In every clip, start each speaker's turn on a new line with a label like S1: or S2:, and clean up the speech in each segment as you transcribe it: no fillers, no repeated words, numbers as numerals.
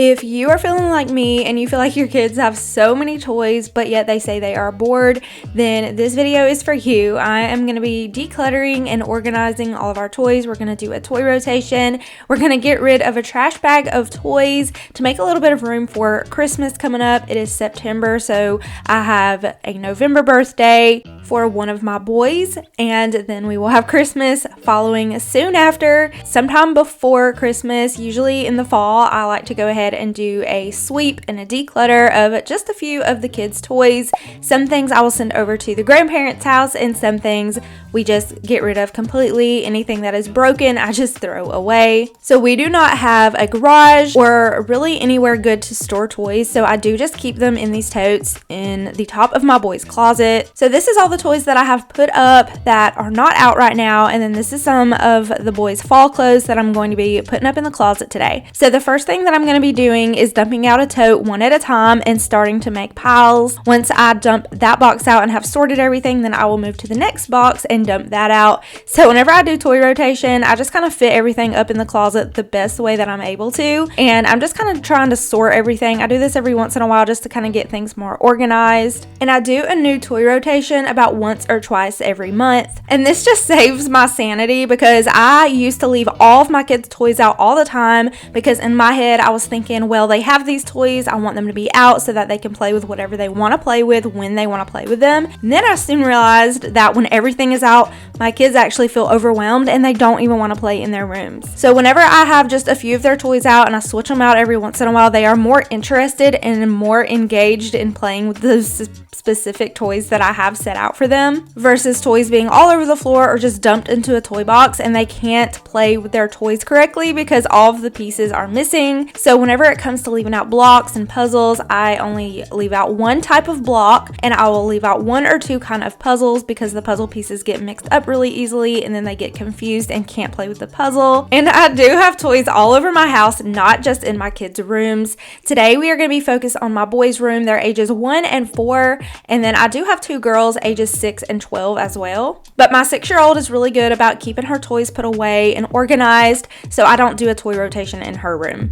S1: If you are feeling like me and you feel like your kids have so many toys, but yet they say they are bored, then this video is for you. I am going to be decluttering and organizing all of our toys. We're going to do a toy rotation. We're going to get rid of a trash bag of toys to make a little bit of room for Christmas coming up. It is September, so I have a November birthday for one of my boys, and then we will have Christmas following soon after. Sometime before Christmas, usually in the fall, I like to go ahead and do a sweep and a declutter of just a few of the kids' toys. Some things I will send over to the grandparents' house, and some things we just get rid of completely. Anything that is broken, I just throw away. So we do not have a garage or really anywhere good to store toys, so I do just keep them in these totes in the top of my boys' closet. So this is all the toys that I have put up that are not out right now, and then this is some of the boys' fall clothes that I'm going to be putting up in the closet today. So the first thing that I'm going to be doing is dumping out a tote one at a time and starting to make piles. Once I dump that box out and have sorted everything, then I will move to the next box and dump that out. So whenever I do toy rotation, I just kind of fit everything up in the closet the best way that I'm able to, and I'm just kind of trying to sort everything. I do this every once in a while just to kind of get things more organized, and I do a new toy rotation about once or twice every month, and this just saves my sanity because I used to leave all of my kids' toys out all the time because in my head I was thinking, well, they have these toys, I want them to be out so that they can play with whatever they want to play with when they want to play with them. And then I soon realized that when everything is out, my kids actually feel overwhelmed and they don't even want to play in their rooms. So whenever I have just a few of their toys out and I switch them out every once in a while, they are more interested and more engaged in playing with those specific toys that I have set out for them versus toys being all over the floor or just dumped into a toy box and they can't play with their toys correctly because all of the pieces are missing. So whenever it comes to leaving out blocks and puzzles, I only leave out one type of block and I will leave out one or two kind of puzzles because the puzzle pieces get mixed up really easily and then they get confused and can't play with the puzzle. And I do have toys all over my house, not just in my kids' rooms. Today we are going to be focused on my boys' room. They're ages 1 and 4, and then I do have 2 girls ages 6 and 12 as well. But my 6-year-old is really good about keeping her toys put away and organized, so I don't do a toy rotation in her room.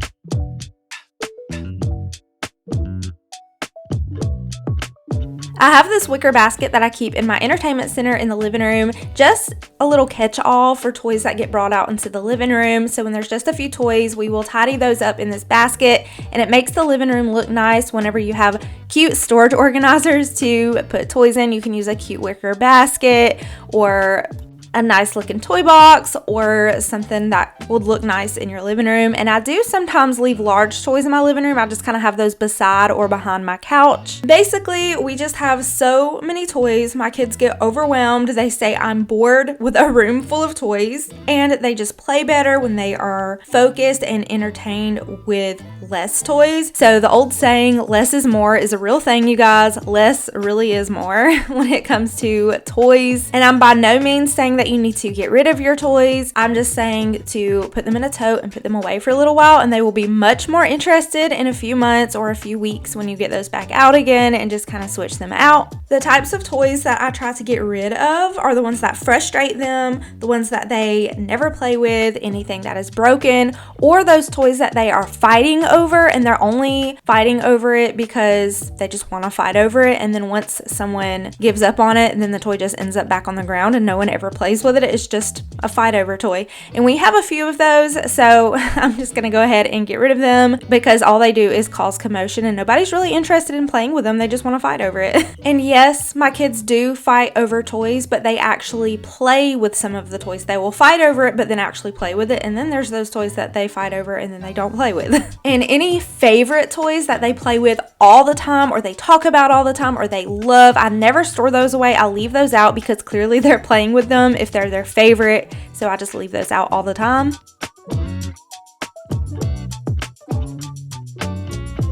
S1: I have this wicker basket that I keep in my entertainment center in the living room, just a little catch-all for toys that get brought out into the living room. So when there's just a few toys, we will tidy those up in this basket, and it makes the living room look nice. Whenever you have cute storage organizers to put toys in, you can use a cute wicker basket or a nice looking toy box or something that would look nice in your living room. And I do sometimes leave large toys in my living room. I just kind of have those beside or behind my couch. Basically, we just have so many toys. My kids get overwhelmed. They say I'm bored with a room full of toys, and they just play better when they are focused and entertained with less toys. So the old saying, less is more, is a real thing, you guys. Less really is more when it comes to toys. And I'm by no means saying that you need to get rid of your toys. I'm just saying to put them in a tote and put them away for a little while, and they will be much more interested in a few months or a few weeks when you get those back out again and just kind of switch them out. The types of toys that I try to get rid of are the ones that frustrate them, the ones that they never play with, anything that is broken, or those toys that they are fighting over and they're only fighting over it because they just want to fight over it, and then once someone gives up on it, and then the toy just ends up back on the ground and no one ever plays with it. It's just a fight over toy. And we have a few of those, so I'm just gonna go ahead and get rid of them because all they do is cause commotion and nobody's really interested in playing with them. They just want to fight over it. And yes, my kids do fight over toys, but they actually play with some of the toys. They will fight over it but then actually play with it, and then there's those toys that they fight over and then they don't play with. And any favorite toys that they play with all the time or they talk about all the time or they love, I never store those away. I leave those out because clearly they're playing with them if they're their favorite, so I just leave those out all the time.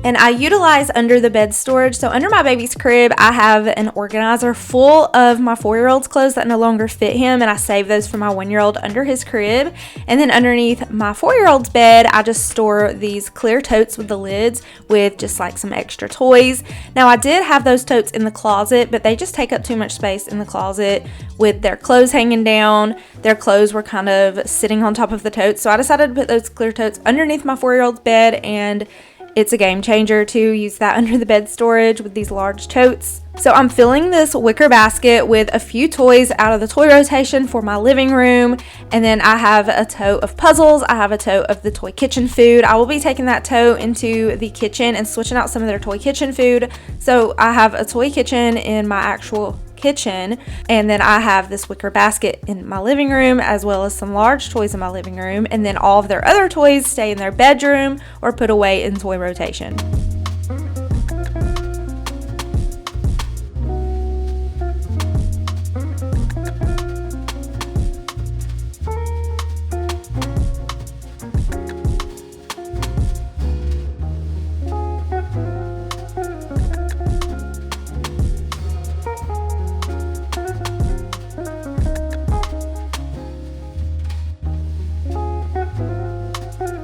S1: And I utilize under the bed storage. So under my baby's crib, I have an organizer full of my 4-year-old's clothes that no longer fit him, and I save those for my 1-year-old under his crib. And then underneath my 4-year-old's bed, I just store these clear totes with the lids with just like some extra toys. Now I did have those totes in the closet, but they just take up too much space in the closet with their clothes hanging down. Their clothes were kind of sitting on top of the totes, so I decided to put those clear totes underneath my 4-year-old's bed, and it's a game changer to use that under the bed storage with these large totes. So I'm filling this wicker basket with a few toys out of the toy rotation for my living room. And then I have a tote of puzzles. I have a tote of the toy kitchen food. I will be taking that tote into the kitchen and switching out some of their toy kitchen food. So I have a toy kitchen in my actual kitchen, and then I have this wicker basket in my living room, as well as some large toys in my living room, and then all of their other toys stay in their bedroom or put away in toy rotation.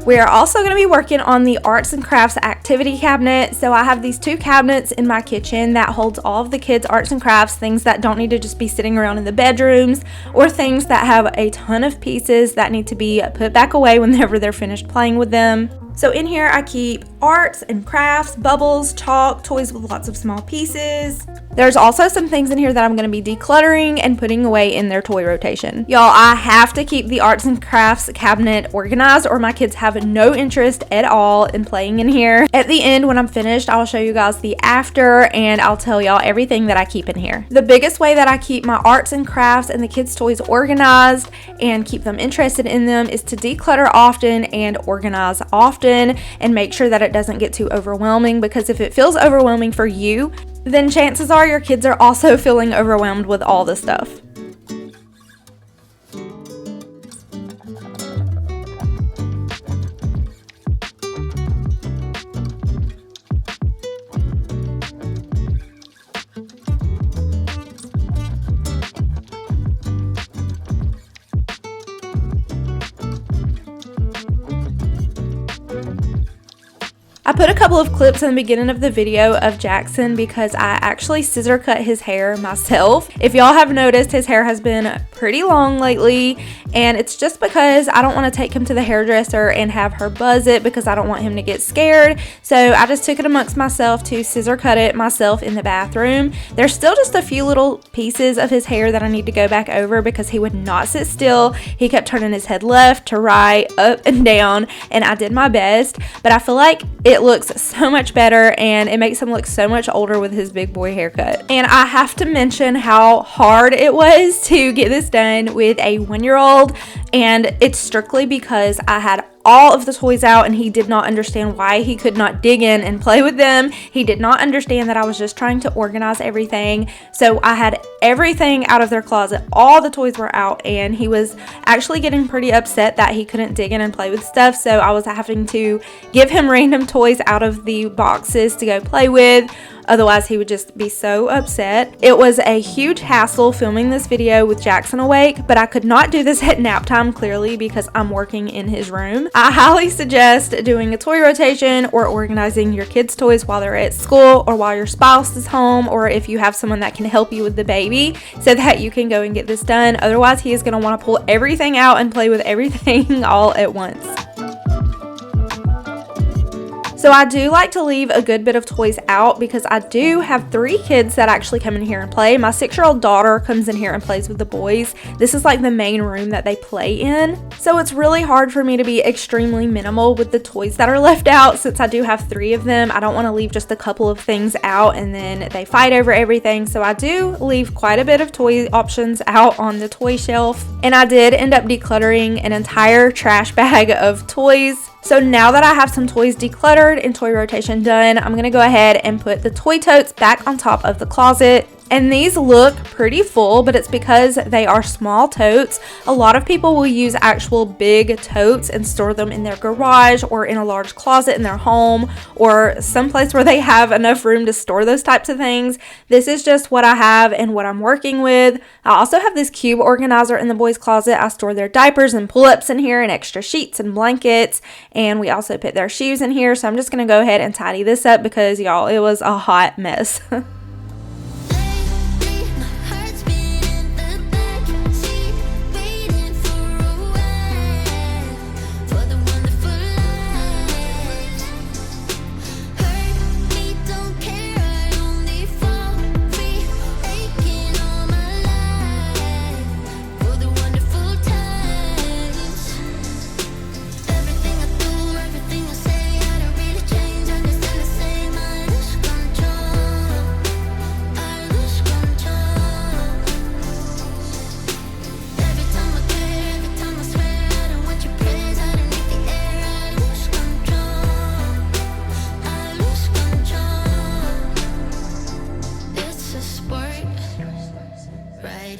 S1: We are also going to be working on the arts and crafts activity cabinet. So I have these 2 cabinets in my kitchen that holds all of the kids' arts and crafts, things that don't need to just be sitting around in the bedrooms, or things that have a ton of pieces that need to be put back away whenever they're finished playing with them. So in here I keep arts and crafts, bubbles, chalk, toys with lots of small pieces. There's also some things in here that I'm going to be decluttering and putting away in their toy rotation. Y'all, I have to keep the arts and crafts cabinet organized or my kids have no interest at all in playing in here. At the end, when I'm finished, I'll show you guys the after and I'll tell y'all everything that I keep in here. The biggest way that I keep my arts and crafts and the kids' toys organized and keep them interested in them is to declutter often and organize often and make sure that it doesn't get too overwhelming, because if it feels overwhelming for you, then chances are your kids are also feeling overwhelmed with all the stuff. I put a couple of clips in the beginning of the video of Jackson because I actually scissor cut his hair myself. If y'all have noticed, his hair has been pretty long lately, and it's just because I don't want to take him to the hairdresser and have her buzz it because I don't want him to get scared. So I just took it amongst myself to scissor cut it myself in the bathroom. There's still just a few little pieces of his hair that I need to go back over because he would not sit still. He kept turning his head left to right, up and down, and I did my best, but I feel like it looks so much better and it makes him look so much older with his big boy haircut. And I have to mention how hard it was to get this done with a 1-year-old, and it's strictly because I had all of the toys out and he did not understand why he could not dig in and play with them. He did not understand that I was just trying to organize everything. So I had everything out of their closet. All the toys were out and he was actually getting pretty upset that he couldn't dig in and play with stuff. So I was having to give him random toys out of the boxes to go play with. Otherwise, he would just be so upset. It was a huge hassle filming this video with Jackson awake, but I could not do this at nap time clearly because I'm working in his room. I highly suggest doing a toy rotation or organizing your kids' toys while they're at school or while your spouse is home, or if you have someone that can help you with the baby so that you can go and get this done. Otherwise, he is going to want to pull everything out and play with everything all at once. So I do like to leave a good bit of toys out because I do have 3 kids that actually come in here and play. My 6-year-old daughter comes in here and plays with the boys. This is like the main room that they play in. So it's really hard for me to be extremely minimal with the toys that are left out since I do have 3 of them. I don't want to leave just a couple of things out and then they fight over everything. So I do leave quite a bit of toy options out on the toy shelf. And I did end up decluttering an entire trash bag of toys. So now that I have some toys decluttered and toy rotation done, I'm going to go ahead and put the toy totes back on top of the closet. And these look pretty full, but it's because they are small totes. A lot of people will use actual big totes and store them in their garage or in a large closet in their home or someplace where they have enough room to store those types of things. This is just what I have and what I'm working with. I also have this cube organizer in the boys' closet. I store their diapers and pull-ups in here and extra sheets and blankets, and we also put their shoes in here. So I'm just going to go ahead and tidy this up because, y'all, it was a hot mess.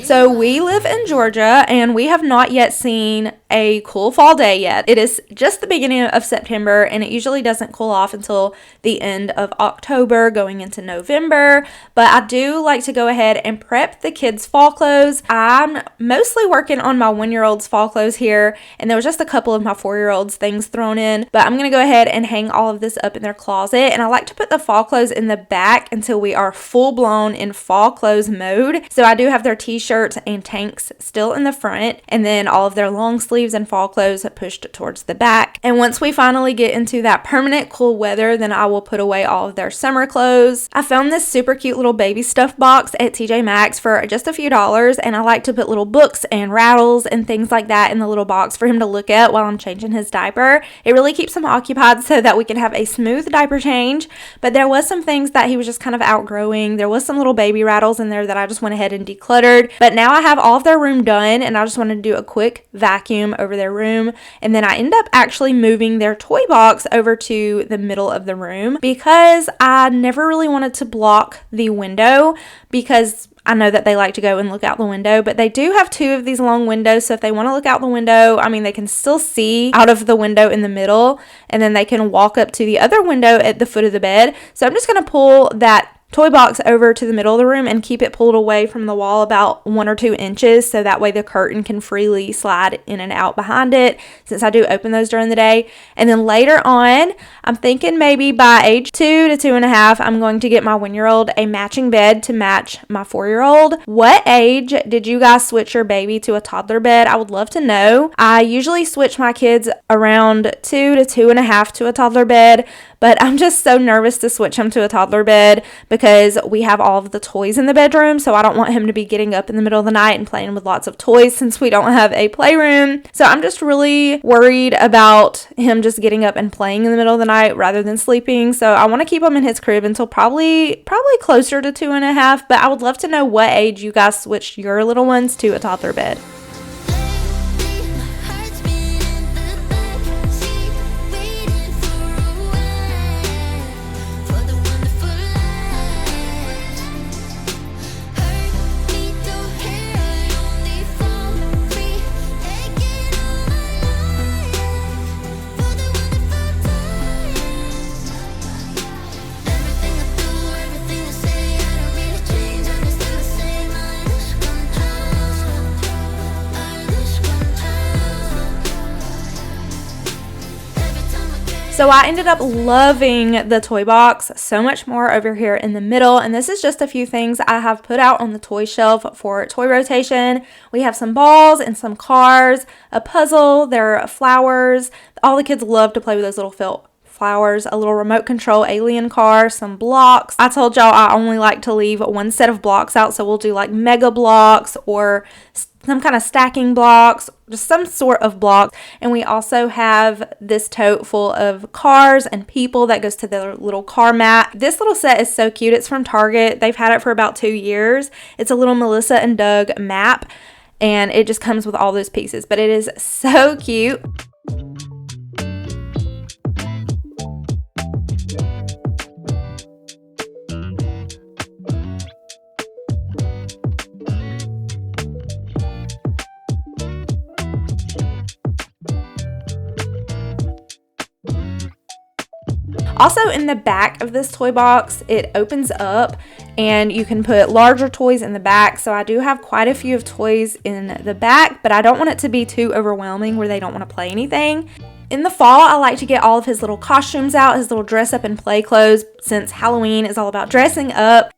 S1: So we live in Georgia and we have not yet seen a cool fall day yet. It is just the beginning of September and it usually doesn't cool off until the end of October going into November. But I do like to go ahead and prep the kids' fall clothes. I'm mostly working on my 1-year-old's fall clothes here, and there was just a couple of my 4-year-old's things thrown in. But I'm going to go ahead and hang all of this up in their closet, and I like to put the fall clothes in the back until we are full blown in fall clothes mode. So I do have their t-shirts and tanks still in the front, and then all of their long sleeves and fall clothes pushed towards the back. And once we finally get into that permanent cool weather, then I will put away all of their summer clothes. I found this super cute little baby stuff box at TJ Maxx for just a few dollars, and I like to put little books and rattles and things like that in the little box for him to look at while I'm changing his diaper. It really keeps him occupied so that we can have a smooth diaper change. But there was some things that he was just kind of outgrowing. There was some little baby rattles in there that I just went ahead and decluttered. But now I have all of their room done, and I just wanted to do a quick vacuum over their room. And then I end up actually moving their toy box over to the middle of the room because I never really wanted to block the window, because I know that they like to go and look out the window, but they do have 2 of these long windows. So if they want to look out the window, I mean, they can still see out of the window in the middle, and then they can walk up to the other window at the foot of the bed. So I'm just going to pull that toy box over to the middle of the room and keep it pulled away from the wall about 1 or 2 inches, so that way the curtain can freely slide in and out behind it, since I do open those during the day. And then later on, I'm thinking maybe by age 2 to 2.5, I'm going to get my 1-year-old a matching bed to match my 4-year-old. What age did you guys switch your baby to a toddler bed? I would love to know. I usually switch my kids around 2 to 2.5 to a toddler bed, but I'm just so nervous to switch him to a toddler bed because we have all of the toys in the bedroom, so I don't want him to be getting up in the middle of the night and playing with lots of toys since we don't have a playroom. So I'm just really worried about him just getting up and playing in the middle of the night rather than sleeping. So I want to keep him in his crib until probably closer to 2.5, but I would love to know what age you guys switched your little ones to a toddler bed. So I ended up loving the toy box so much more over here in the middle, and this is just a few things I have put out on the toy shelf for toy rotation. We have some balls and some cars, a puzzle, there are flowers. All the kids love to play with those little felt flowers, a little remote control alien car, some blocks. I told y'all I only like to leave 1 set of blocks out, so we'll do like mega blocks or some kind of stacking blocks, just some sort of block. And we also have this tote full of cars and people that goes to their little car mat. This little set is so cute. It's from Target. They've had it for about 2 years. It's a little Melissa and Doug map, and it just comes with all those pieces, but it is so cute. Also, in the back of this toy box, it opens up and you can put larger toys in the back. So I do have quite a few of toys in the back, but I don't want it to be too overwhelming where they don't want to play anything. In the fall, I like to get all of his little costumes out, his little dress up and play clothes, since Halloween is all about dressing up.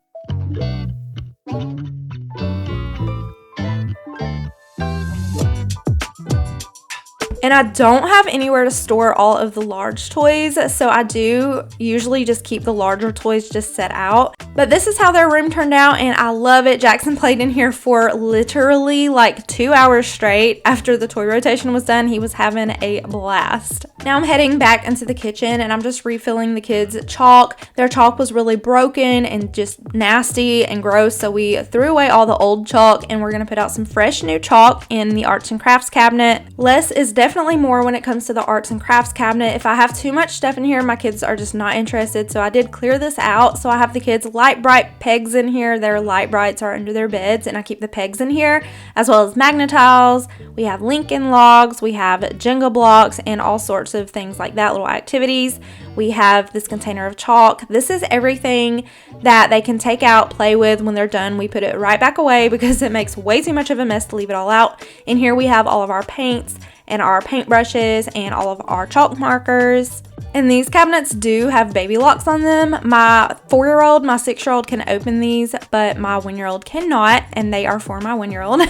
S1: And I don't have anywhere to store all of the large toys, so I do usually just keep the larger toys just set out. But this is how their room turned out, and I love it. Jackson played in here for literally like 2 hours straight. After the toy rotation was done, he was having a blast. Now I'm heading back into the kitchen, and I'm just refilling the kids' chalk. Their chalk was really broken and just nasty and gross, so we threw away all the old chalk, and we're going to put out some fresh new chalk in the arts and crafts cabinet. Less is definitely more when it comes to the arts and crafts cabinet. If I have too much stuff in here, my kids are just not interested, so I did clear this out. So I have the kids' light bright pegs in here. Their light brights are under their beds, and I keep the pegs in here, as well as magnetiles. We have Lincoln logs, we have Jenga blocks, and all sorts of things like that, little activities. We have this container of chalk. This is everything that they can take out, play with. When they're done, we put it right back away because it makes way too much of a mess to leave it all out. In here we have all of our paints and our paintbrushes and all of our chalk markers. And these cabinets do have baby locks on them. My 4-year-old, my 6-year-old can open these, but my 1-year-old cannot, and they are for my 1-year-old.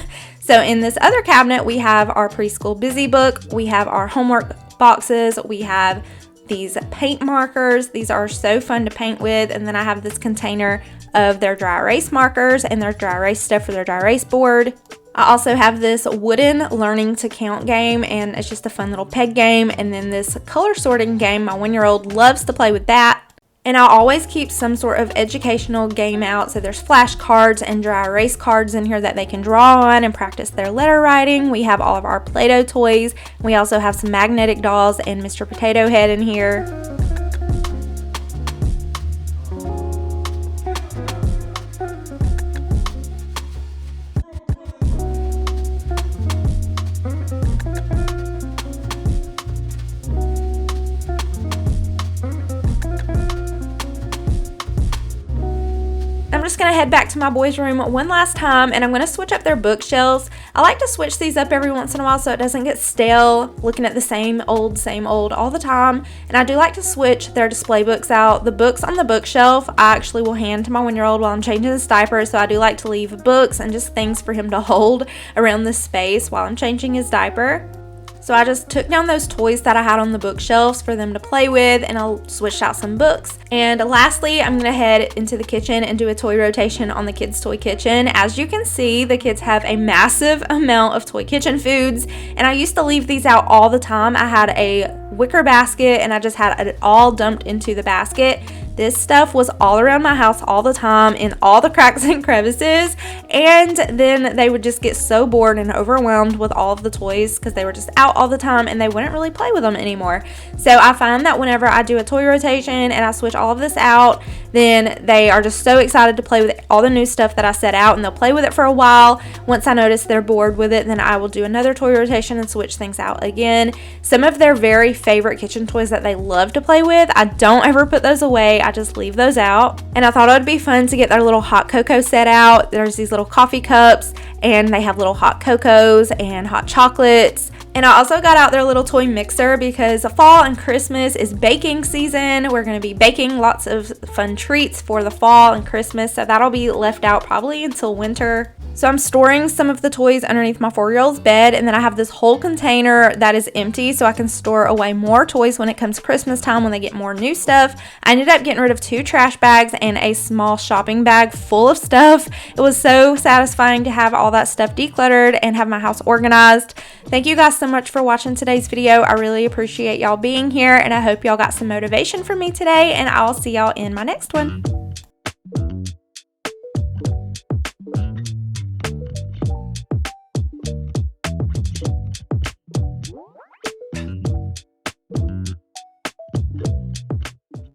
S1: So in this other cabinet, we have our preschool busy book, we have our homework boxes, we have these paint markers. These are so fun to paint with. And then I have this container of their dry erase markers and their dry erase stuff for their dry erase board. I also have this wooden learning to count game, and it's just a fun little peg game. And then this color sorting game, my 1-year-old loves to play with that. And I always keep some sort of educational game out. So there's flashcards and dry erase cards in here that they can draw on and practice their letter writing. We have all of our Play-Doh toys. We also have some magnetic dolls and Mr. Potato Head in here. I'm just going to head back to my boys' room one last time, and I'm going to switch up their bookshelves. I like to switch these up every once in a while so it doesn't get stale looking at the same old all the time. And I do like to switch their display books out. The books on the bookshelf I actually will hand to my 1-year-old while I'm changing his diaper, so I do like to leave books and just things for him to hold around the space while I'm changing his diaper. So I just took down those toys that I had on the bookshelves for them to play with, and I'll switch out some books. And lastly, I'm going to head into the kitchen and do a toy rotation on the kids' toy kitchen. As you can see, the kids have a massive amount of toy kitchen foods, and I used to leave these out all the time. I had a wicker basket, and I just had it all dumped into the basket. This stuff was all around my house all the time in all the cracks and crevices, and then they would just get so bored and overwhelmed with all of the toys because they were just out all the time and they wouldn't really play with them anymore. So I find that whenever I do a toy rotation and I switch all of this out, then they are just so excited to play with all the new stuff that I set out, and they'll play with it for a while. Once I notice they're bored with it, then I will do another toy rotation and switch things out again. Some of their very favorite kitchen toys that they love to play with, I don't ever put those away. I just leave those out. And I thought it would be fun to get their little hot cocoa set out. There's these little coffee cups, and they have little hot cocos and hot chocolates. And I also got out their little toy mixer because fall and Christmas is baking season. We're going to be baking lots of fun treats for the fall and Christmas, so that'll be left out probably until winter. So I'm storing some of the toys underneath my 4-year-old's bed, and then I have this whole container that is empty so I can store away more toys when it comes Christmas time when they get more new stuff. I ended up getting rid of 2 trash bags and a small shopping bag full of stuff. It was so satisfying to have all that stuff decluttered and have my house organized. Thank you guys so much for watching today's video. I really appreciate y'all being here, and I hope y'all got some motivation from me today, and I'll see y'all in my next one.